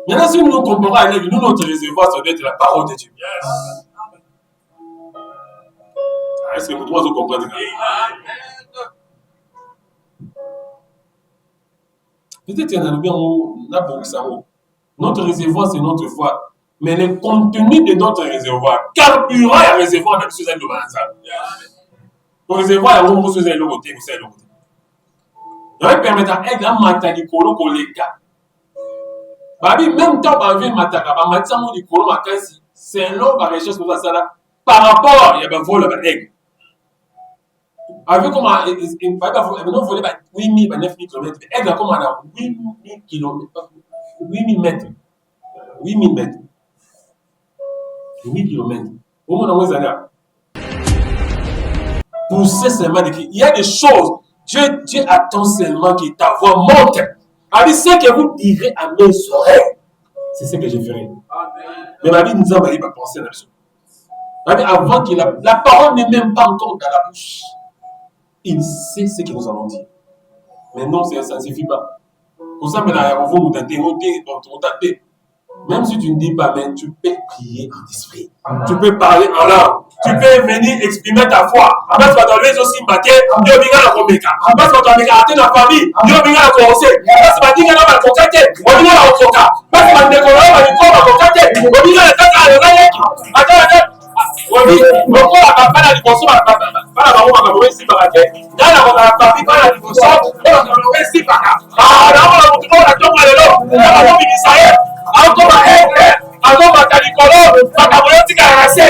Maintenant, si nous nous comparons à l'aigle, nous, notre réservoir, ça doit être la parole de Dieu. Yes. Est-ce que vous devez comprendre? Peut-être qu'il y en a bien, on a beaucoup ça. Notre réservoir, c'est notre foi. Mais le contenu de notre réservoir, carburant et réservoir, même si vous avez le ensemble. Le réservoir, il y a un peu de l'autre côté, vous savez l'autre côté. Il va permettre à aigle à mater kolo kolega. Babi, même temps, on va venir mataka, on va mater mon kolo makasi. C'est l'homme qui recherche comme ça là. Par rapport, il y a un vol à aigle. Avec comment, maintenant, voler 8 000, 9 000 km. Aigle, comment on a 8 000 km, 8 000 mètres. 8 000 mètres. 8 km. Au moins, on va pousser seulement. Il y a des choses. Dieu attend seulement que ta voix monte. Avec ce que vous direz à mes oreilles, c'est ce que je ferai. Mais ma vie nous a pas penser à la chose. Avant que la parole n'est même pas encore dans la bouche, il sait ce que nous allons dire. Mais non, ça ne suffit pas. Pour ça, même si tu ne dis pas, mais tu peux prier en esprit. Tu peux parler en langue. Tu peux venir exprimer ta foi. Parce que tu as aussi maté, tu as bien la comméca. Parce que tu as bien la famille, tu as bien la conseil. Parce que tu as bien la cocaté, tu as bien la coca. Parce que tu as bien la cocaté, tu as bien la cocaté. Oui, donc on a pas la divorce, pas la maman qui a mauvais si par la dans la famille, pas la divorce, on a mauvais si par là. Ah, là, on a montré la tombe à l'élo, on a montré l'Israël, encore à être, encore à Calicolo, on a montré qu'il a rassé.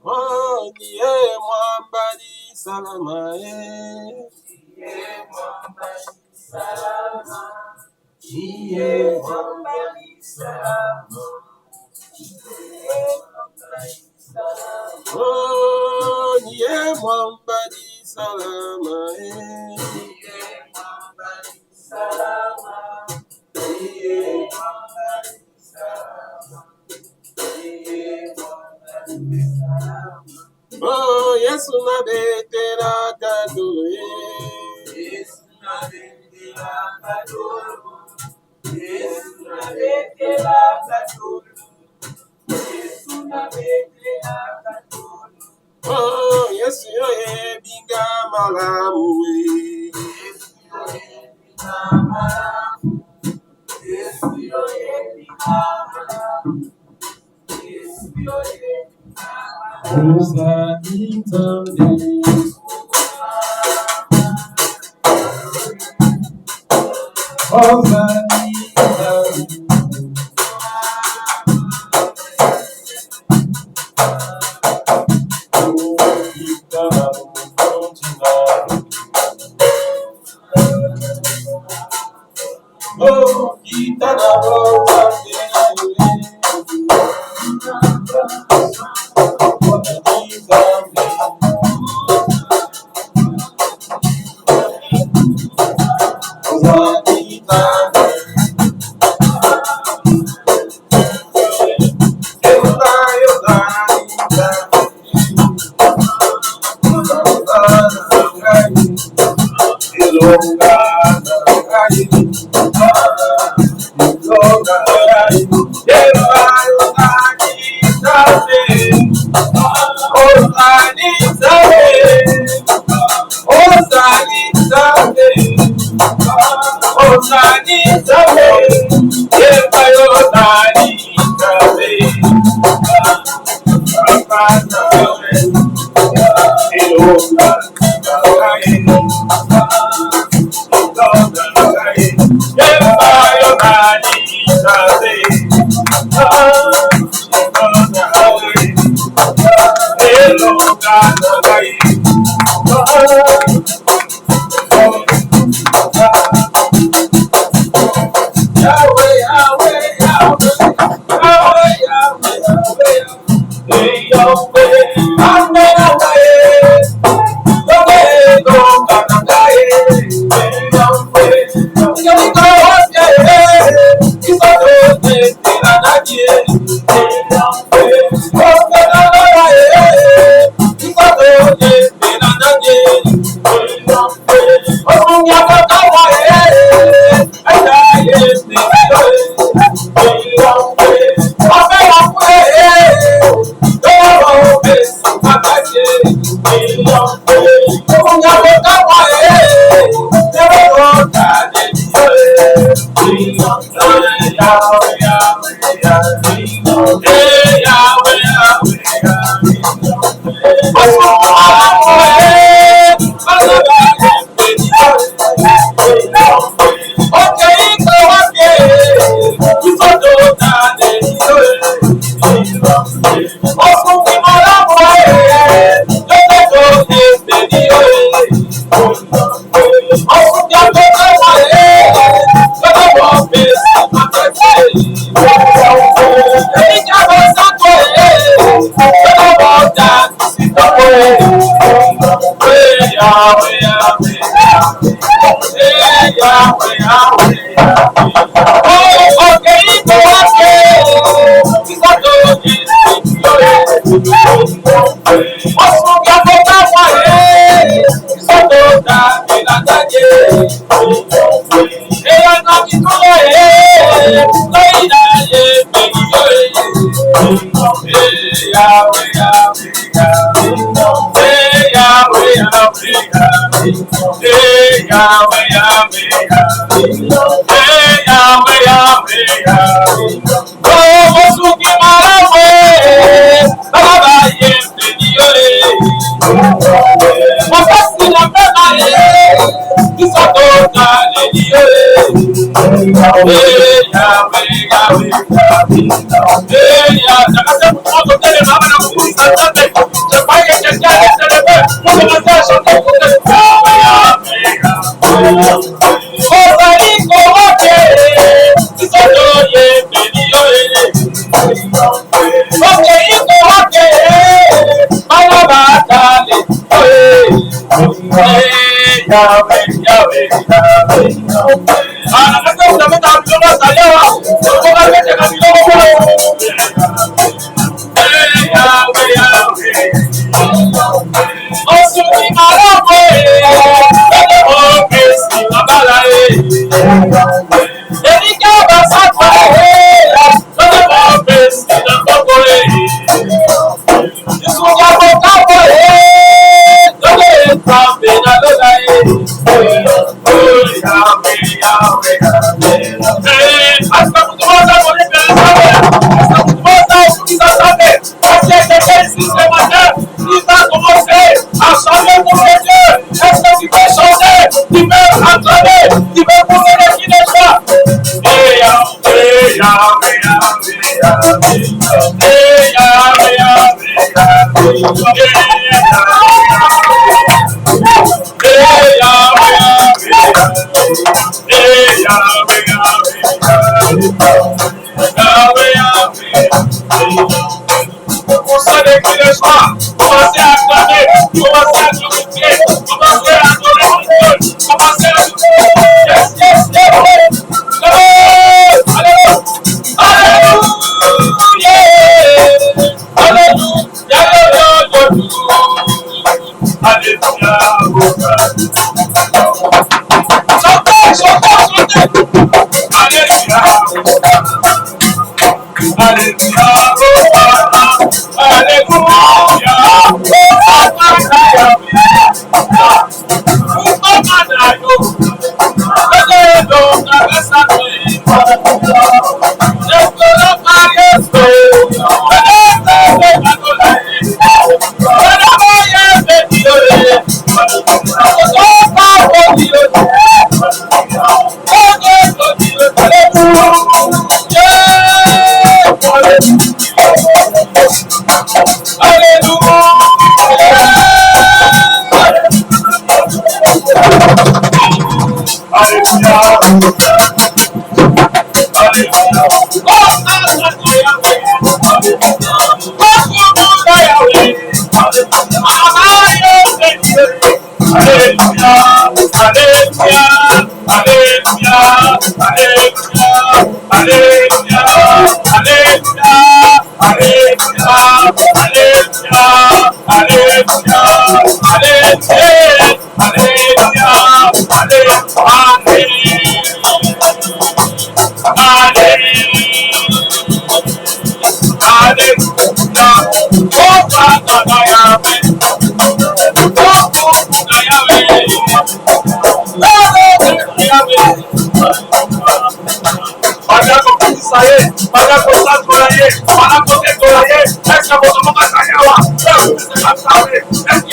Oh, yeah, moi, Badi, Salamae. Oh, yeah, Mwambadi Salama. Oh, yes, una betera kadue. Yes, una betera kadue. Yes, una betera kadue. Yes, una betera kadue. Oh, yes, yo e binga malamu. Yes, yo e binga malamu. Yes, yo e binga malamu. Yes, yo e Osa Itande. Osa Itande. Oh, kita na rosa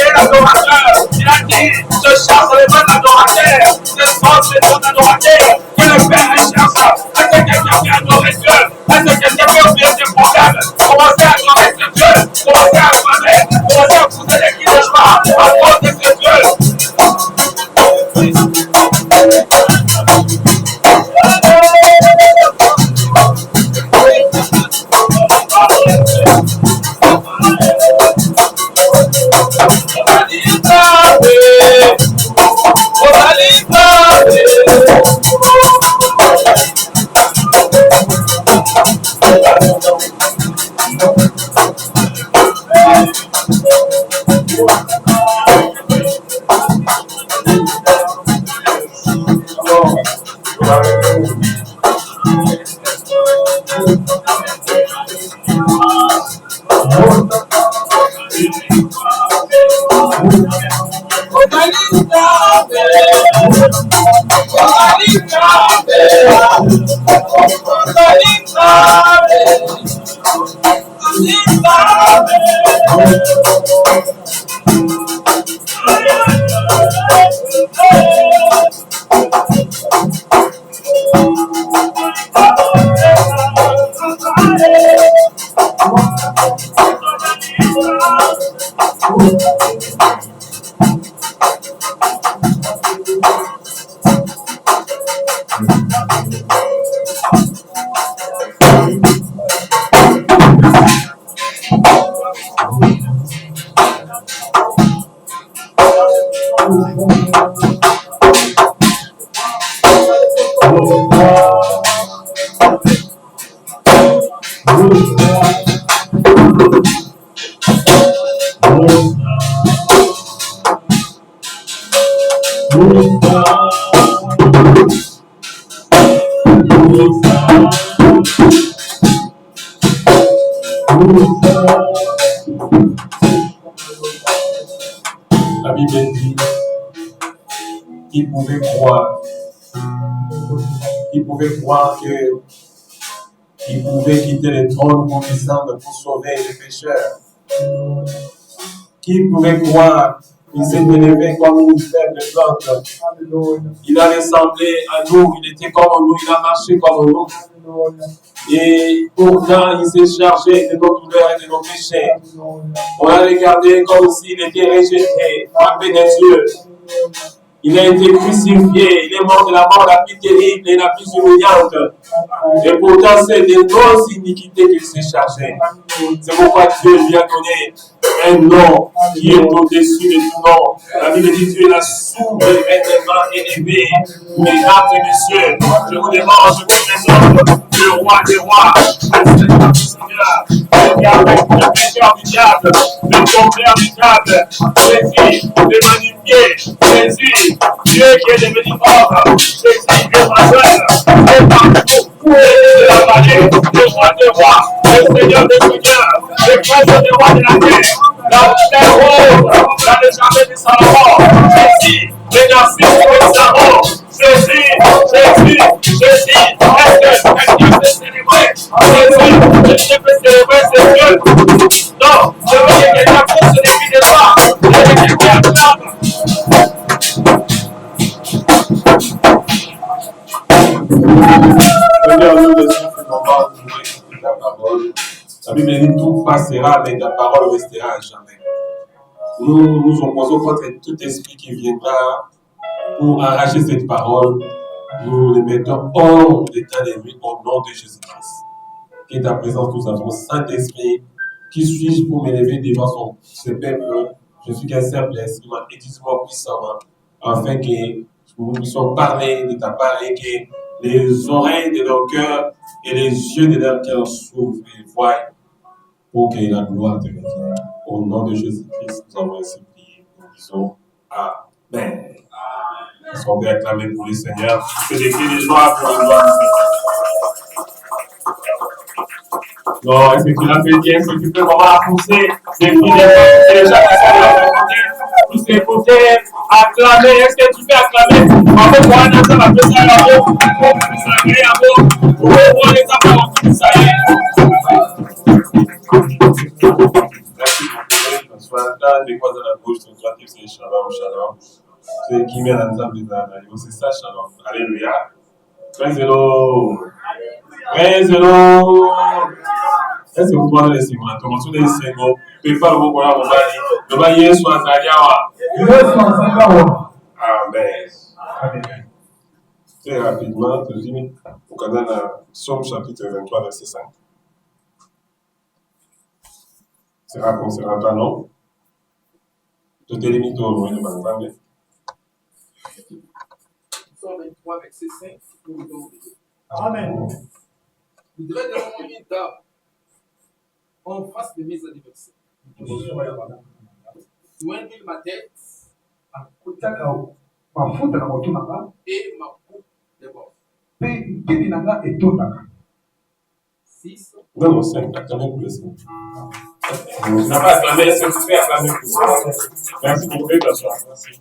est l'adorateur. Il a dit, je cherche les mains d'adorateurs. Je cherche les mains d'adorateurs. Que le Père les cherche. Est-ce que quelqu'un peut adorer Dieu? Est-ce que quelqu'un peut oublier ses problèmes? Commencez à adorer ce Dieu. Commencez à acclamer. Commencez à pousser des cris de joie à cause de ce Dieu. La Bible dit qu'il pouvait croire qu'il pouvait quitter le trône pour descendre pour sauver les pécheurs. Qui pouvait croire qu'il s'est élevé comme une faible plante. Il a ressemblé à nous, il était comme nous, il a marché comme nous. Et pourtant, il s'est chargé de nos douleurs et de nos péchés. On l'a regardé comme s'il était rejeté, frappé des yeux. Il a été crucifié, il est mort de la mort la plus terrible et la plus humiliante. Et pourtant, c'est de nos iniquités qu'il s'est chargé. C'est pourquoi Dieu lui a donné un nom qui est au-dessus de tout nom. La Bible dit Dieu l'a souverainement élevé, mesdames et messieurs. Je vous demande, je vous présente le roi des rois, le Seigneur du Seigneur, le vainqueur du diable, le tombeur du diable, Jésus, le magnifié, Jésus, Dieu qui est devenu homme, Jésus, Dieu majeur, le partout, de la vallée, le roi des rois, le Seigneur des seigneurs, le prince des rois de la terre, la terre rose, la légende de Salomon, Jésus, le narcisse de Salomon, Jésus, est-ce que c'est célébré? Jésus, je peux célébrer ce Dieu. Non, je veux que quelqu'un pousse les cris de joie, je veux que quelqu'un acclame. Seigneur, nous laissons ce moment pour écouter ta parole. La Bible dit tout passera, mais ta parole restera à jamais. Nous nous opposons contre tout esprit qui viendra pour arracher cette parole. Nous les mettons hors d'état de nuit au nom de Jésus-Christ. Que ta présence nous avons, Saint-Esprit, qui suis-je pour m'élever devant ce peuple? Je suis qu'un simple instrument, étudie-moi puissamment, afin que nous puissions parler de ta part et que les oreilles de leur cœur et les yeux de leur cœur s'ouvrent et voient pour que la gloire te revienne. Au nom de Jésus-Christ, nous avons ainsi prié. Nous disons Amen. Est-ce qu'on peut acclamer pour le Seigneur? Que des cris de joie pour le gloire du Seigneur. Non, est-ce que tu l'as fait bien? Est-ce que tu peux vraiment pousser des cris de joie? Les gens qui sont là, tous les côtés, acclamer. Est-ce que tu peux acclamer? En fait, moi, on a ça, on appelle ça l'amour. On appelle ça l'amour. On peut voir les apparences. Ça y est. Merci les croix à la gauche, ton droite, c'est shalom, shalom. C'est qui met ensemble les anneaux, c'est ça, shalom. Alléluia. Praise the Lord. Praise the Lord. Est-ce que vous pouvez laisser moi? Comment tu laisses moi? Prépare vos courants, mon mari. Le baillet soit Zaliawa. Amen. Amen. Très rapidement, je dis au Canada, Somme chapitre 23, verset 5. C'est pas long. Je te limite au moins de Banzambe. Somme 23, verset 5. Amen. Je dirais devant une table en face de mes adversaires. Joignez ma tête et ma coupe déborde. 6. Non, 5. Acclamez pour le 5. Tu n'as pas acclamé, est-ce que tu fais acclamer pour le 5? Merci pour le t'asseoir. Merci.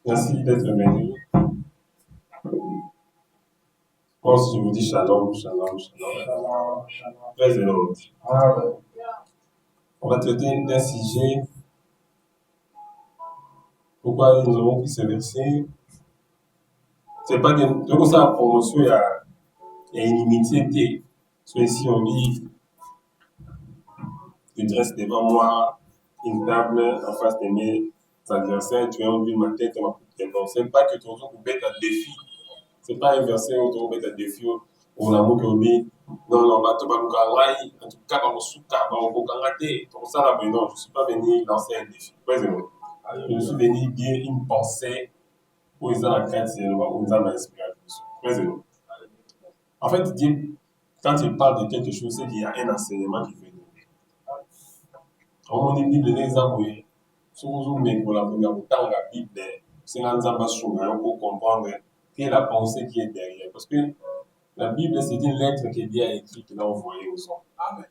Merci d'être venu. Moi, si je vous dis shalom, shalom, shalom. Praise the Lord. On va traiter d'un sujet. Pourquoi nous avons pris ce verset? C'est pas que donc ça promotion il y a inimitié. So ici on dit tu dresses devant moi une table en face de mes adversaires, tu as envie ma tête, ma coupe. C'est pas que tu as coupé ta défi. C'est pas un verset où tu as coupé ta défi ou l'amour que dit non, bah tu vas nous gagner, en tout cas, dans souka, on va gagner. Donc ça là, non, je suis pas venu lancer un défi. Je suis venu dire une pensée où ils ont la crainte, c'est où ils ont l'inspiration. En fait, Dieu, quand il parle de quelque chose, c'est qu'il y a un enseignement qui veut donner. Comme on dit, Bible, les exemples, si vous avez la Bible, c'est un exemple pour comprendre quelle est la pensée qui est derrière. Parce que la Bible, c'est une lettre que Dieu a écrite, qu'il a envoyée aux hommes.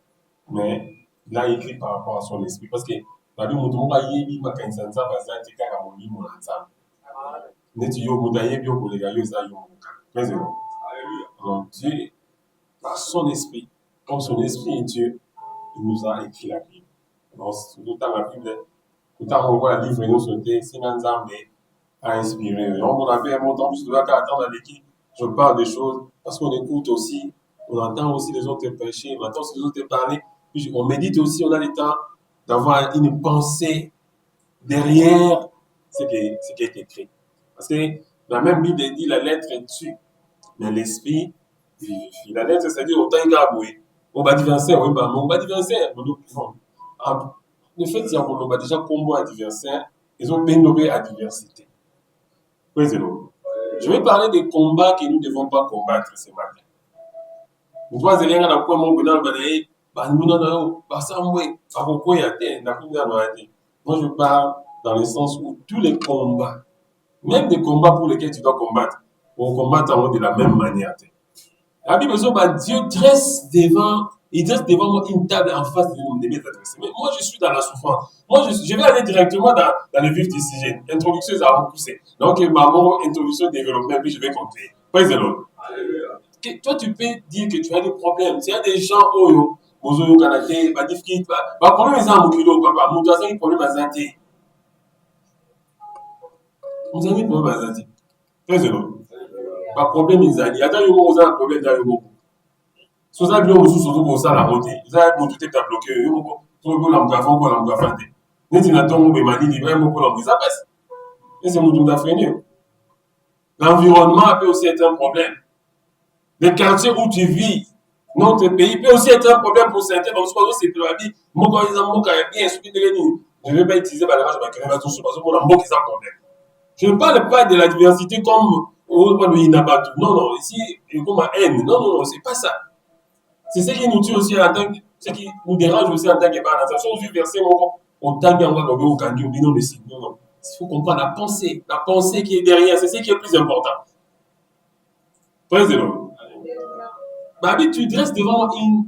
Mais il a écrit par rapport à son esprit. Parce que la Bible, on va y aller, quand il s'en va, il y a un livre ensemble. Net yo mudaye bio kolega yo za yo muka. Alléluia. Donc Dieu, par son esprit, comme son esprit est Dieu, il nous a écrit la Bible. Donc tout dans la Bible, tout on voit la livre nous sauter, c'est Nzambe a inspiré. Donc on avait un montant plus de là qu'à attendre avec qui je parle des choses parce qu'on écoute aussi, on entend aussi les autres prêcher, on entend aussi les autres parler, puis on médite aussi, on a le temps d'avoir une pensée derrière ce qui est écrit. Parce que la même Bible dit la lettre tue, mais l'esprit vivifie. La lettre, c'est-à-dire autant il y a boué. On va diverser, oui, on va diverser. Le fait qu'il y a déjà combo adversaire, ils ont bénové à diversité. Oui, c'est long. Je vais parler des combats que nous ne devons pas combattre ce matin. Nous devons aller à la fois mon bonheur, moi, je parle dans le sens où tous les combats, même des combats pour lesquels tu dois combattre, on combat de la même manière. La Bible dit que Dieu dresse devant moi une table en face de mes adversaires. Mais moi, je suis dans la souffrance. Moi, je vais aller directement dans le vif du sujet. Introduction, ça va pousser. Donc, maman, introduction, développement, puis je vais compter. Praise the Lord. Toi, tu peux dire que tu as des problèmes. S'il y a des gens, au Canada, pas difficile, pas problème, ils ont un kilo, papa. Mon doigt, c'est un problème à santé. Vous avez un problème à santé. Praise the Lord. Pas problème, ils ont. Il y a un problème dans le monde. Si vous avez besoin de choses, vous avez besoin de vous avez besoin de bloquer. Vous avez besoin de faire quoi, vous avez besoin de faire. Vous avez besoin de faire. Ça passe. Et c'est mon tour d'affaire. L'environnement peut aussi être un problème. Le quartier où tu vis, notre pays peut aussi être un problème pour certains. Donc, c'est pour la vie. Moi, quand ils ont bien, je ne vais pas utiliser la marge, je vais pas tout sur parce que mon amour, c'est un problème. Je ne parle pas de la diversité comme le Inabatu. Non, ici, comme la haine. Non, c'est pas ça. C'est ce qui nous tue aussi en tant que, ce qui nous dérange aussi en tant que parents. Si on veut verser en tant qu'envoi, non, il faut comprendre la pensée qui est derrière, c'est ce qui est le plus important. Praise the Lord. Babi, tu dresses devant une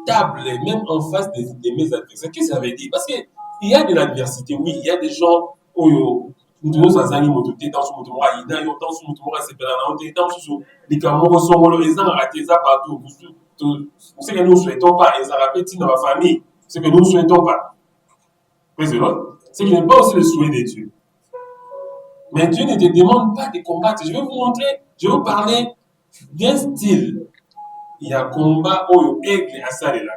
table, même en face de mes adversaires. Qu'est-ce que ça veut dire? Parce qu'il y a de l'adversité, oui, il y a des gens où nous sommes dans partout. Ce que nous ne souhaitons pas, ils ont rappelé dans ma famille, ce que nous ne souhaitons pas. Praise the Lord. Ce qui n'est pas aussi le souhait de Dieu. Mais Dieu ne te demande pas de combattre. Je vais vous montrer, je vais vous parler d'un style. Il y a combat au aigle à ça et là.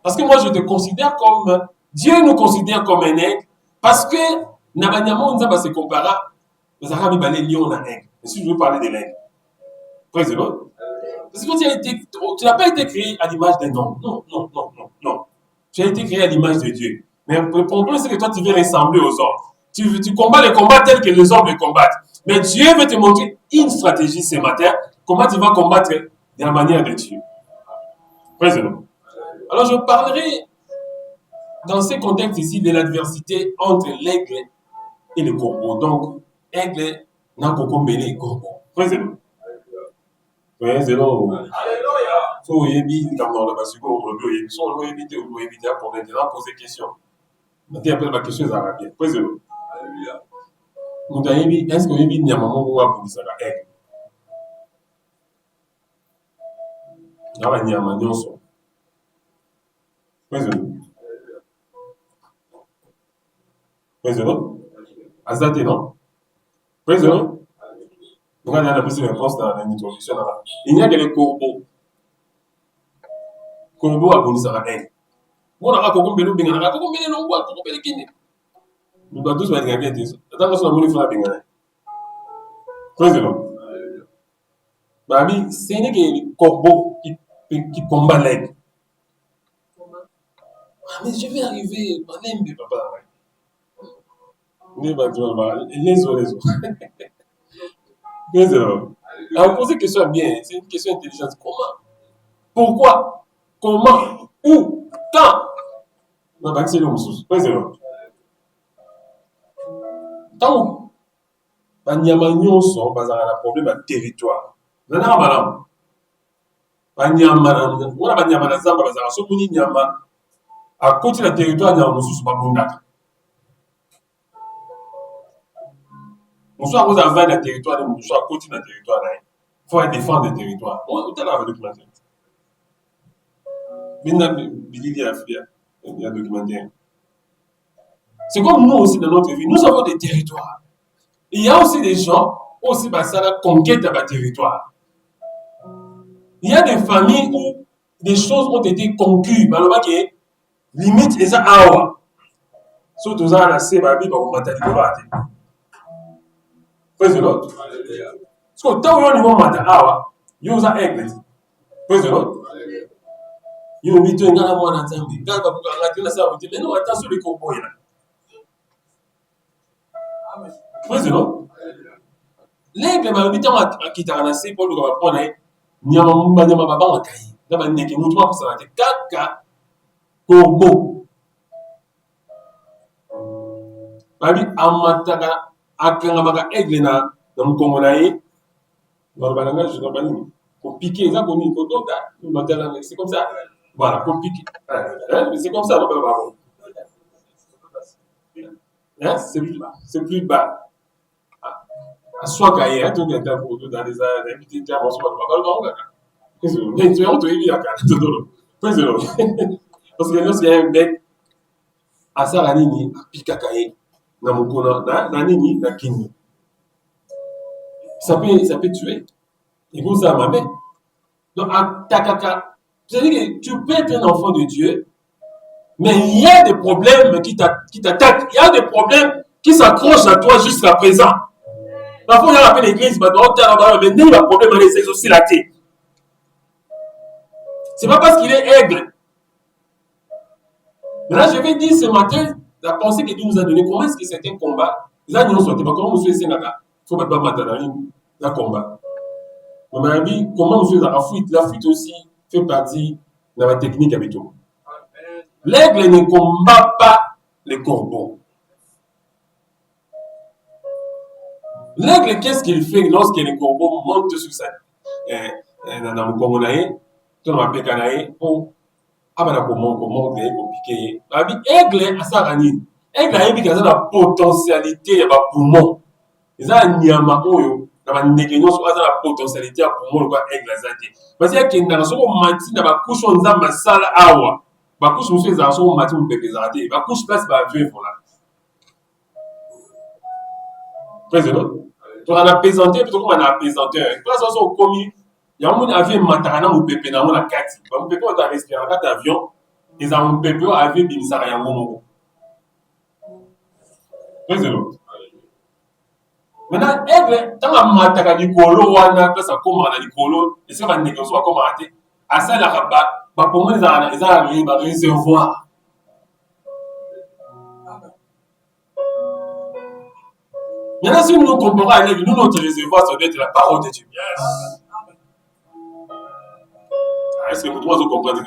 Parce que moi, je te considère comme, Dieu nous considère comme un aigle, parce que, Nabanyama, on va se comparer, mais ça va me parler lion à aigle. Et si je veux parler de l'aigle. Praise the Lord. Parce que tu n'as pas été créé à l'image d'un homme. Non, non, non, non, non. Tu as été créé à l'image de Dieu. Mais le problème, c'est que toi, tu veux ressembler aux hommes. Tu combats le combat tel que les hommes le combattent. Mais Dieu veut te montrer une stratégie ce matin, comment tu vas combattre de la manière de Dieu. Praise the Lord. Alors, je parlerai dans ce contexte ici de l'adversité entre l'aigle et le corbeau. Donc, aigle n'a pas combiner le corbeau. Praise the Lord. Praise the Lord. Alléluia. So, vous avez comme dans le basico, vous avez évité pour maintenant poser question. Maintenant, après, ma question est arabienne. Praise the Lord. Alléluia. Vous avez dit, est-ce que vous avez dit, il y a un moment où vous avez dit, aigle? Il y a un moment. Praise the Lord. Praise the Lord. Azate, non? Praise the Lord. Donc, on a plus de réponse dans l'introduction. Il n'y a que les corbeaux. Corbeaux à bonus à la haine. On a un corbeau, on a un corbeau, on a un corbeau, nous doit tous être gagner des. Attends, nous sommes venus faire la bingane. Praise the Lord. Babi, c'est n'est que les corbeaux qui combattent l'aigle. Mais je vais arriver, papa. Les autres. Alors, posez une question bien, c'est une question intelligente. Comment? Pourquoi? Comment? Où? Quand? Non, c'est le moussous. Praise the Lord. Tant que il y a un problème de territoire. Il y a un problème. Il y a un problème. On a un problème. À côté du territoire, il y a un problème. Nous sommes à cause d'un territoire, nous sommes à côté d'un territoire. Il faut défendre le territoire. On est là avec le documentaire. Il y a un documentaire. C'est comme nous aussi dans notre vie. Nous avons des territoires. Il y a aussi des gens aussi qui conquête de leur territoire. Il y a des familles où des choses ont été conquis. Malheureusement, limite, et ça, awa. Surtout, ça, la sébabi, on va t'aider. Praise the Lord. Parce que tant que nous avons awa, nous avons aigle. Praise the Lord. Nous avons dit que nous avons un ensemble. Nous avons dit que nous avons attention les corbeaux. Praise the Lord. L'aigle m'a dit que qui t'a ramassé pour le prendre. Nous avons dit que nous avons dit que nous avons dit que nous avons dit que corbeau. Babi amataka akanga aigle na mkongo na ye. Dans le langage de la pour piquer ça comme une c'est comme ça. Voilà, pour piquer. C'est comme ça, c'est plus bas. Soit cahier, tout est dans les invités de Parce que lorsqu'il y a un bec, à Saranini, à Pikakaye, dans mon kona, dans Nini, dans Kini. Ça peut tuer. Et vous, ça m'a mis. Donc, à Takaka, c'est-à-dire que tu peux être un enfant de Dieu, mais il y a des problèmes qui t'attaquent. Il y a des problèmes qui s'accrochent à toi jusqu'à présent. Parfois, il y a appelé l'église, mais il y a un problème dans les aussi la tête. C'est pas parce qu'il est aigle. Mais là, je vais dire ce matin, la pensée que Dieu nous a donnée, comment est-ce que c'est un combat? Les gens n'ont pas comment vous faites ça? Il faut pas mater dans le combat. Mais comment vous faites la fuite? La fuite aussi fait partie de la technique habituelle. L'aigle ne combat pas les corbeaux. L'aigle, qu'est-ce qu'il fait lorsque les corbeaux montent sur sa dans le Congonaï, tout le monde appelle pour comment piquer. Aigle a sa ranine. Aigle a une potentialité de poumon. Ils ont un nyama oyo, na négligence sur la potentialité de poumon le aigle a zati. Parce que dans le second mati na ba couche on zamba sala awa. couche monsieur les argents au matin, vous pouvez présenter. Couche place, vieux, voilà. Président. Donc, on a présenté, plutôt qu'on a présenté. Place, on a commis. Il y a un avion matarana, mon pépé, dans mon akati. Mon pépé, on a respiré en 4 avions. Ils ont un pépé, avion, bimisara, yango. Président. Maintenant, aigle, tant que mataka likolo wana place à comment na likolo et ça va négocier comment até à ça la rabat ba pour moi ils ont un réservoir. Maintenant si nous comparons avec nous notre réservoir ça doit être la parole de Dieu. Yes. Est-ce que vous devez comprendre?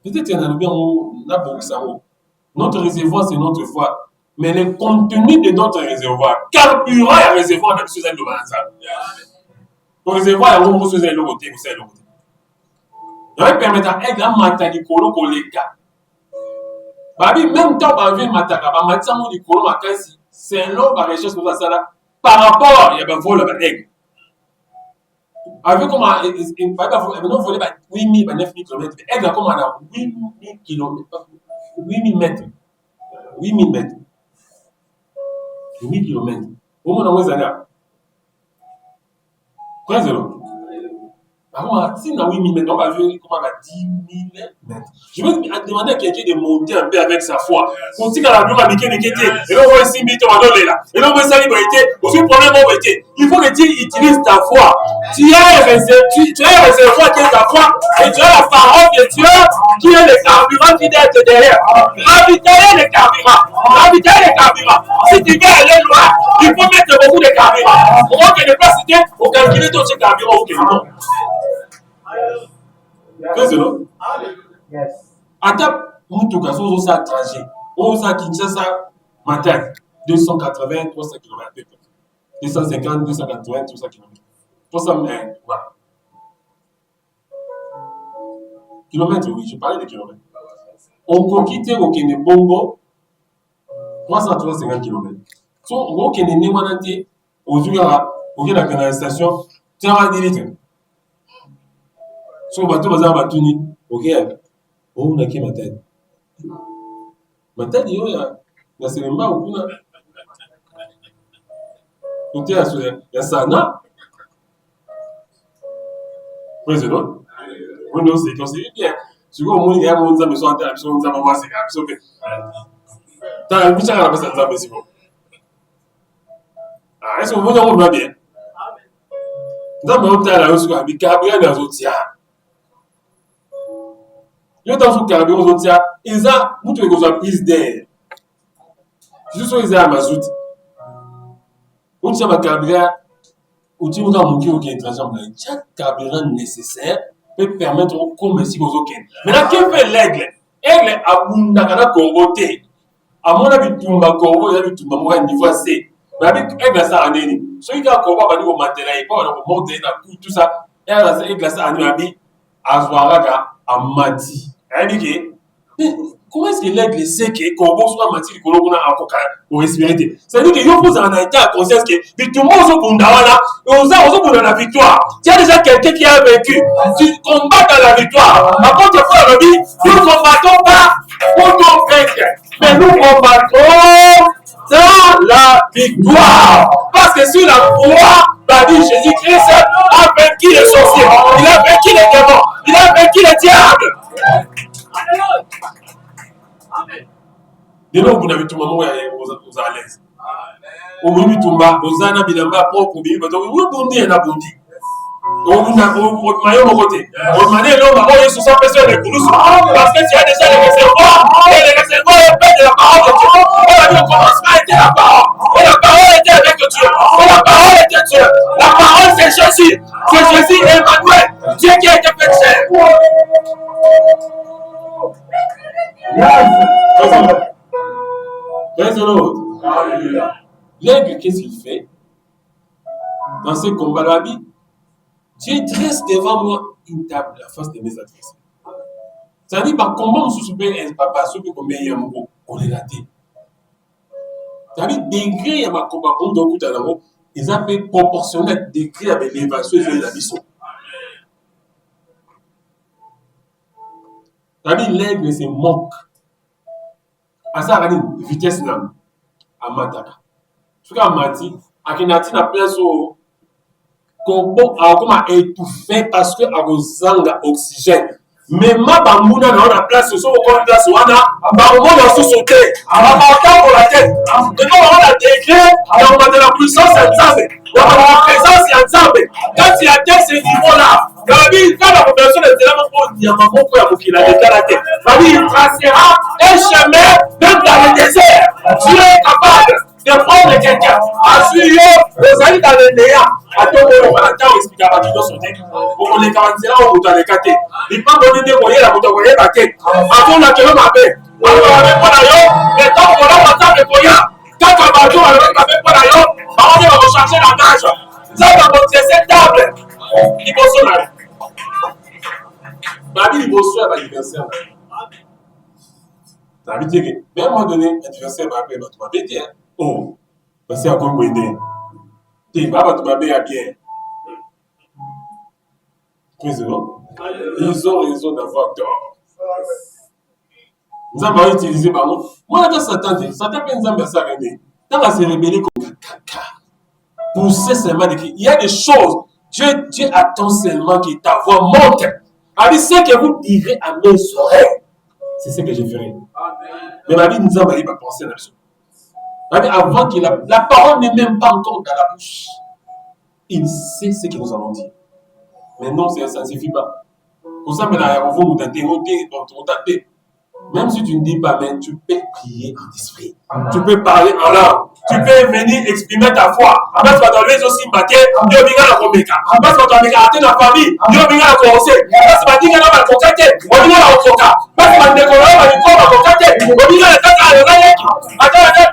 Peut-être qu'il y en a bien on a beaucoup ça. Notre réservoir, c'est notre foi. Mais le contenu de notre réservoir, carburant et réservoir, on a besoin de l'ensemble. Le réservoir, il y a un besoin de l'autre côté. Il va permettre à aider à matagi kolo koleka. Même temps, on va mataka, on va mataka di kolo makasi. C'est l'homme qui recherche comme ça là. Par rapport, il y a un vol à aigle. Avec comment, il va voler 8 000, 9 000 km. Aigle, comment on a 8 000 km. 8 000 mètres. 8 000 mètres. 8 km. Au moins, on va dire. Président. Si on a 8 000 mètres, on va voir comment on a 10 000 mètres. Je veux demander à quelqu'un de monter un peu avec sa foi. Pour dire qu'à la gloire, il et là, on va essayer de donner là. Et là, on va essayer de aussi problème, on va dire. Il faut que tu utilises ta foi. Tu as un réservoir qui est ta foi. Et tu as la parole de Dieu qui est le carburant qui est derrière. Ravitailler le carburant. Ravitailler le carburant. Si tu veux aller loin, il faut mettre beaucoup de carburant. Pour que ne pas citer, au calculer ton carburant au Québec. Président. Attends, Moutouka, on a un trajet. On a Kinshasa matin, 280, 300 km. 250, 280, 300 km. 300 voilà. Kilomètres, oui, je parlais de kilomètres. On peut quitter au Kenya Bongo 350 km. So, on peut quitter Némananté, au Zugara, au Kenya la station, tu as 10 litres. So, bateau bazar batuni, ok, on a qui ma tête. Ma tête, il y a Selemba ou Kuna. Donc, il y a Sana. Président. On sait qu'on sait bien. Si vous avez un monde, vous avez un peu de maman, c'est comme ça. T'as un peu de temps à passer dans le ah, est-ce que vous avez bien? Dans le temps, là, vous avez carburant dans les autres. Le temps où carburant aux autres, ils ont une prise d'air. Si vous avez un mazout, vous avez un carburant, vous avez un moqué qui est étranger. Chaque carburant nécessaire peut permettre au commerce aux autres. Maintenant, qui fait l'aigle? Aigle a bundakana kongote. À mon avis, tumba kongo, il y a tumba moi niveau C. Mais avec aigle ça en est. Celui qui a combat va niveau matériel, pas on monte dans tout ça. Aigle ça en est abi azwaraga amati. Elle comment est-ce que l'aigle sait que Corbeau soit matière que l'on a pour respirer? C'est-à-dire que vous en avez été à conscience que tout le monde est la victoire. Il y a déjà quelqu'un qui a vaincu. Tu combats dans la victoire. Par contre, nous ne combattons pas pour nos vaincre, mais nous combattons dans la victoire. Parce que sur la croix, Jésus-Christ a vaincu les sorciers, il a vaincu les démons, il a vaincu les diables. De nous, vous avez tout le monde vous à l'aise. Au bout tout bas, vous en avez un bas propre, vous bondez un abondi. Au maillot au côté. Au maillot, l'homme a 60 personnes de Kouloussou. Parce que tu as déjà les réservoirs, et les réservoirs est plein de la parole de Dieu. On a dit au commencement était la parole. Et la parole était avec Dieu. Et la parole était Dieu. La parole c'est Jésus. C'est Jésus et Emmanuel. Dieu qui a été fait chair. L'aigle, qu'est-ce qu'il fait? Dans ce combat-là, Dieu dresse devant moi une table à la face de mes adversaires. C'est-à-dire, comment on se souvient un papa, ce que comme meilleur mot, on est raté. C'est-à-dire, degré, il y a ma combat, on doit écouter à la mot, ils ont fait proportionnel degré avec l'évasion de la mission. C'est-à-dire, l'aigle se moque. À ça, il y a une vitesse à Mataka. Ce qu'à Mati, à Kinati, na place au Kombo, a étouffé parce que a rozanga oxygène. Mais ma bambouna dans la place, ce sont au place où on a sous-sauté. On va pour la tête. Maintenant, on a décret, on a de la puissance à Nzambe. On a la présence à Nzambe. Quand il atteint ce niveau-là, quand la population est là, il y a un moment où il a déclaré. Il tracera un chemin même dans le désert. Dieu est capable de prendre quelqu'un. Assure, vous allez dans le néant. Attends, on va attendre, expliquer à partir de son temps. On est 47 ans, on est 4. Il peut donner des moyens, la moto, voyez, la tête. Avant la télé, ma paix. Alors, on avait pas d'ailleurs, mais tant qu'on a pas de moyens, quand on va tout, on avait pas d'ailleurs, on va recharger la nage. Ça va montrer cette table. Il faut se la. Ma vie, il faut se la, l'anniversaire. Ça veut dire que, mais à un moment donné, l'anniversaire m'a appelé, tu m'avais dit, oh, c'est à quoi vous aider. Tu m'as bien. Président, ils ont raison d'avoir tort. Nous avons utilisé par nous. Moi, quand Satan peut nous amener à regarder. Quand on s'est rébellé comme caca, pousser seulement de qu'il y a des choses. Dieu attend seulement que ta voix monte. Avec ce que vous direz à mes oreilles, c'est ce que je ferai. Mais ma vie nous a pas pensé à la chose. Avant que la parole n'est même pas encore dans la bouche, il sait ce que nous allons dire. Mais non, ça ne suffit pas. Pour ça, même si tu ne dis pas, mais tu peux prier en esprit. Tu peux parler en langue. Tu peux venir exprimer ta foi. Parce que tu as aussi matin, tu as bien la communication. Parce que tu as bien la famille, tu as bien la conseil. Parce que tu as bien la contacter, tu as bien la contacter. Parce que tu as bien la contacter, tu as bien la contacter. Attends.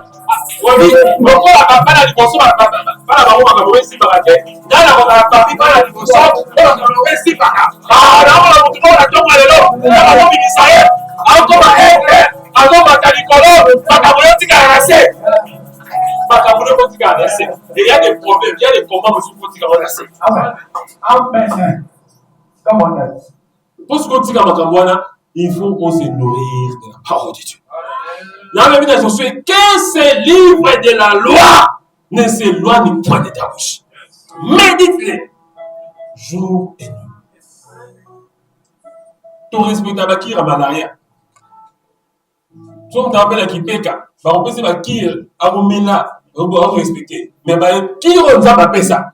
Oui, pourquoi la campagne a dit qu'on soit pas la maman à la si par la tête. Dans la famille, pas la divorce, pas la si par là. Ah, là, on a montré la tombe à l'élo. On a montré l'Israël. Encore ma haine, encore ma calicolo, ma cabriotique à raser. Ma cabriotique à raser. Et il y a des problèmes, il y a des combats, monsieur Kotika à raser. Amen. Comment pour ce Kotika Makambouana, il faut qu'on se nourrir de la parole de Dieu. Dans la vie de Josué, que ces livres de la loi ne s'éloignent point de ta bouche. Médite-les jour et nuit. Ton respectable qui est à malaria. Si on t'appelle à Kipeka, on peut se dire qui est à Romela, on doit respecter. Mais qui on va appeler ça?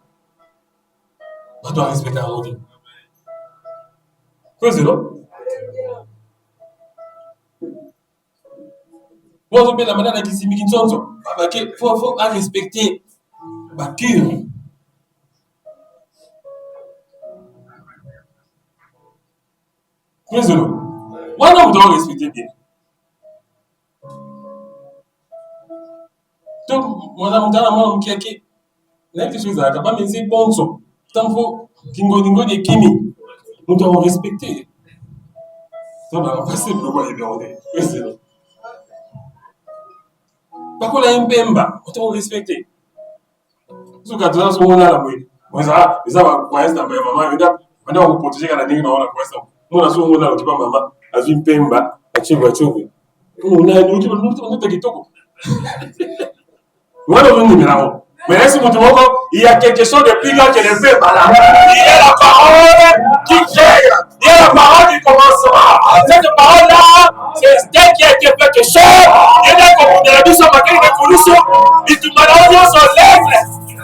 On doit respecter un autre. Quoi c'est là? Moi, je la madame qui s'est mis il faut respecter ma cure. Président, moi, non, vous devez respecter bien. Donc, madame, moi, qui est quelque chose à pas mais c'est bon, so. Tant faut kingo de kimi. Nous devons respecter. Ça va passer pour moi, président. Par contre, la Mbemba, on doit respecter. Ce que tu as sur mon ala, moi, ça va coincer dans ma maman. Maintenant, on va protéger la ligne dans la coince. Moi, on a sur mon ala, tu vois, maman, à une Mbemba, à Tchouba. On a un outil, on a des tokos. Moi, on a un numéro. Mais si vous trouvez il y a quelque chose de plus grand que les Mbemba là. Il y a la parole qui gère. Il y a la parole du commencement. Cette parole-là, c'est elle qui a été faite que cher. Il y a comme de la vie sur laquelle il est connu sur. Il te demande son lèvre.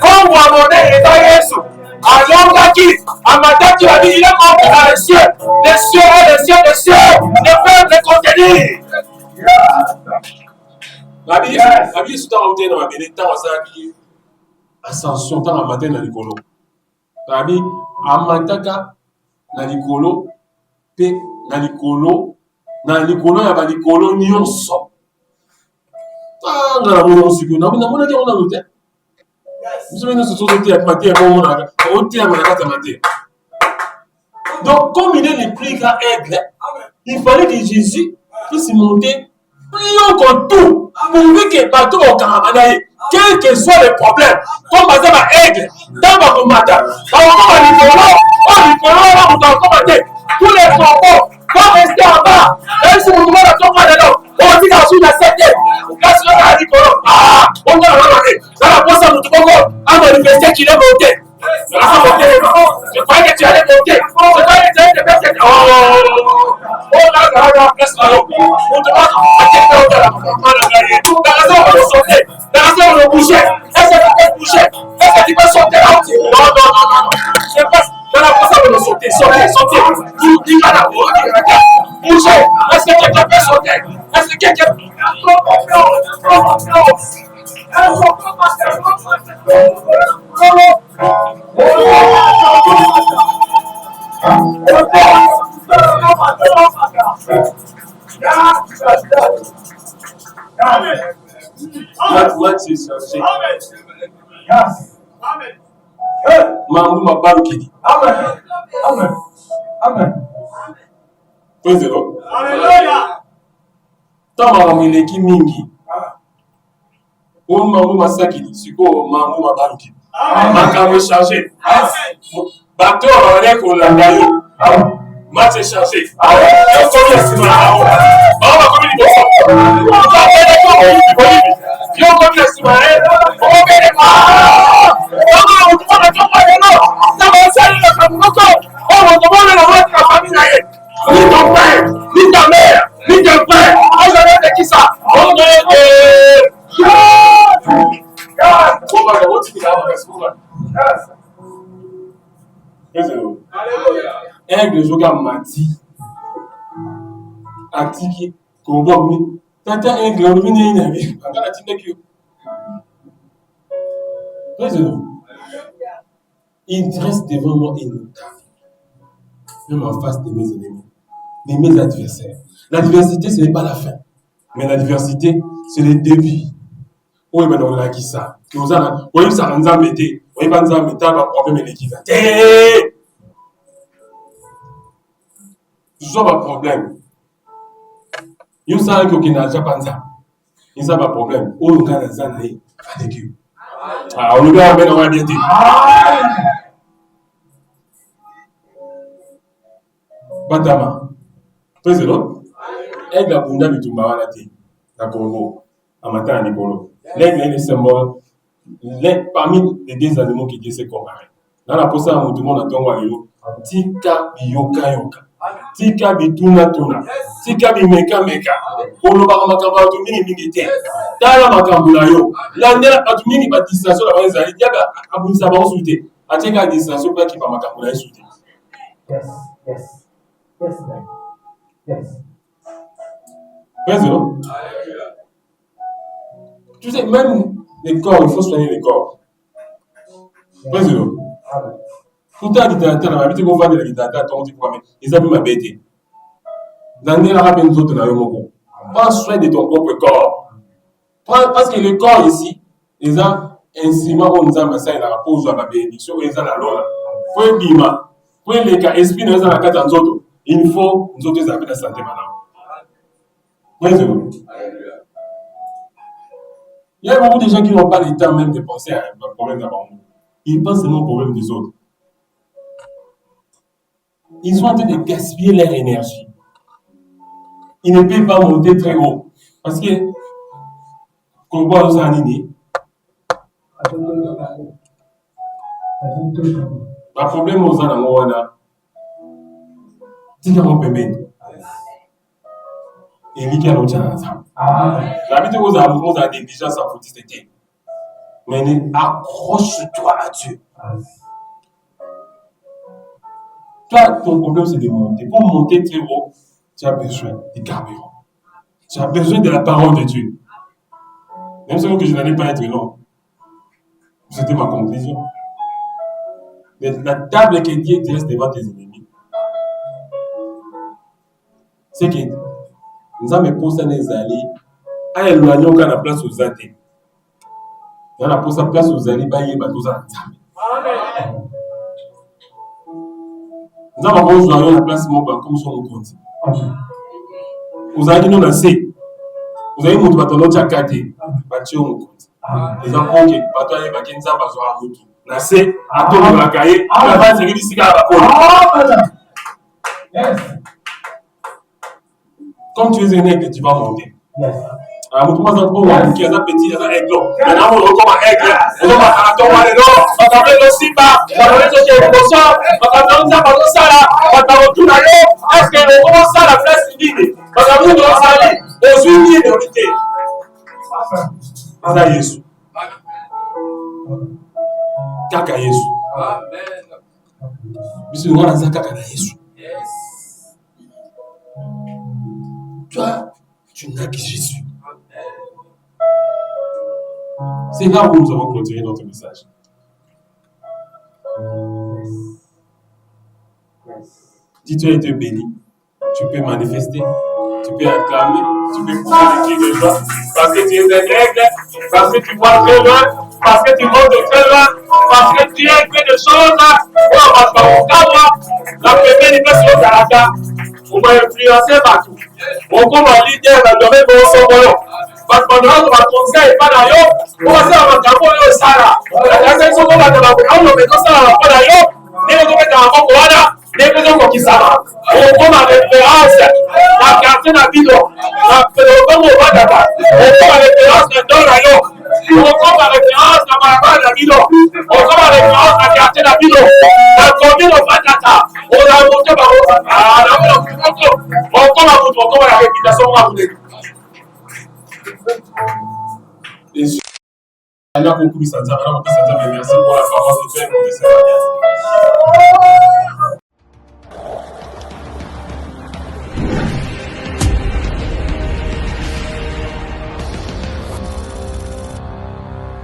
Comme vous abonnez et dans Yesu. À l'homme qui, à matin, tu as dit, il est monté dans les cieux. Les cieux. Ne peuvent les contenir. La vie est sous temps dans ma bénédiction. Ascension, tant à matin dans l'écolo. La vie, à matin, dans l'écolo, pe dans l'écolo, il y a des l'écolo nyonso. Ah, on a mon siku, on a mon avis, on a l'autre. Vous savez, nous sommes tous à matin, on a donc, comme il est le plus grand aigle, il fallait que Jésus puisse monter plus haut que tout, pourvu que partout au Caramanaï, quel que soit le problème, comme par exemple aigle, dans votre matin, on va l'écolo, tous les corbeaux vont rester en bas, Praise the Lord. Tant mileki mingi. Mamu masakini siko mamu mabaruki. Makambo chargé. Bateau on kolanda yo. Match chargé. Yo komi asima na o. Ba komi ni boso. Yo komi asima o bere ma. Mama utuma na kama yo. Sama sali na kabuko. On demande la voix de la famille. Ni ton père, ni ta mère, ni ton frère. On s'arrête de qui ça? On Aigle joga mati. Atiki. Kobomi. Tata aigle on vient inavi. Angana tindeki. Il reste devant moi immutable. Même en face de mes ennemis, de mes adversaires. L'adversité, ce n'est pas la fin. Mais l'adversité, c'est le début. Oui, mais on a qui ça. Oui, ça va nous embêter. Oui, ça va nous embêter. On va problème avec l'équipe. Toujours pas problème. Il y a un qui n'a pas de il n'y a pas de problème. Oh, on a un zanaï. Avec eux. Ah, on a bien orienté. Batama. Président. Aigle a bunda bitumba wana te. Na Congo. Amata na Nikolo. L'aigle est le symbole. Parmi les deux animaux qui disent comparé. Dans la posa, tout le monde a tongo alilo. Tika biyoka yoka. Tika bituna tuna. Tika bimeka meka. Olo baka makamba atu mingi mingi te. Tala makambu na yo. Landela atu mingi ba distraction la banzali. Diaba abunisa ba osute. Ateka distraction ba ki pa makambu na esute. Yes, yes. Yes, man. Yes. Président. Tu sais, même les corps, il faut soigner les corps. Président. Pourtant, il était en habitude de voir les guitares, ils avaient ma bête. Dans les arabes, nous autres, prends soin de ton propre corps. Parce que le corps ici, ils ont un ciment où nous avons massé la pose à la bénédiction, ils ont la loi. Pour bima, pour les cas, esprit, nous avons la carte en autres. Il faut nous autres avoir la santé maintenant. Président. Il y a beaucoup de gens qui n'ont pas le temps même de penser à un problème d'abord. Ils pensent seulement au problème des autres. Ils sont en train de gaspiller leur énergie. Ils ne peuvent pas monter très haut. Parce que, quand on voit aux animés, le problème aux animés, c'est qu'on peut mettre. Et lui qui a l'autre chance. L'habitude aux amours, aux intelligences, à foutisté. Mais accroche-toi à Dieu. Toi, ton problème, c'est de monter. Pour monter très haut, tu as besoin de carburant. Tu as besoin de la parole de Dieu. Même si je n'allais pas être long. C'était ma conclusion. La table que Dieu te laisse devant tes ennemis, c'est que nous avons posé des alliés à éloigner aucun la place aux athées. Nous avons posé la place aux alliés, nous avons posé la place comme son compte. Vous avez dit non assez. Vous avez montré votre autre carte, bâti au compte. Les enfants qui battent les baguettes, ça va se rendre. Nassé, à tout le cahier, la base est ici à la colle. Comme tu es aîné, que tu vas monter. Mutu mwaza kwa qui a petit, il a aigle. Maintenant on recommande aigle. On va attendre on va le simba, on va le choquer au bosso, on va dans ça par ça là, on va retourner là. Est-ce que on commence ça la place divine? On va nous dans ça là. Aux unis de vérité. Ada Yesu. Kaka Yesu. Amen. Biso ngana za kaka na Yesu. Yes. Toi, tu n'as que Jésus. C'est là où nous avons clôturé notre message. Si tu as été béni, tu peux manifester, tu peux acclamer, tu peux pouvoir des cris de joie, parce que tu es un aigle, parce que tu vois très loin, parce que tu montes très loin, parce que tu as fait des choses. Oh, parce que la première personne au Canada, on va influencer partout. On commence à leader dans le domaine de l'Osomolo. Parce qu'on a un conseil, pas d'ailleurs, on va faire un capot au Sara. La section de la on met ça à la fois d'ailleurs, les gens mettent en banque, voilà, les gens qui savent. On prend la référence, la carte de bidon, la pédagogie au Wadaba, on prend la référence de Don Ayo, on prend la référence de Maraba de bidon, on prend la référence de la carte de bidon, la commune au Wadata, on a monté par on prend la réputation à vous. Et je merci pour la parole de Père.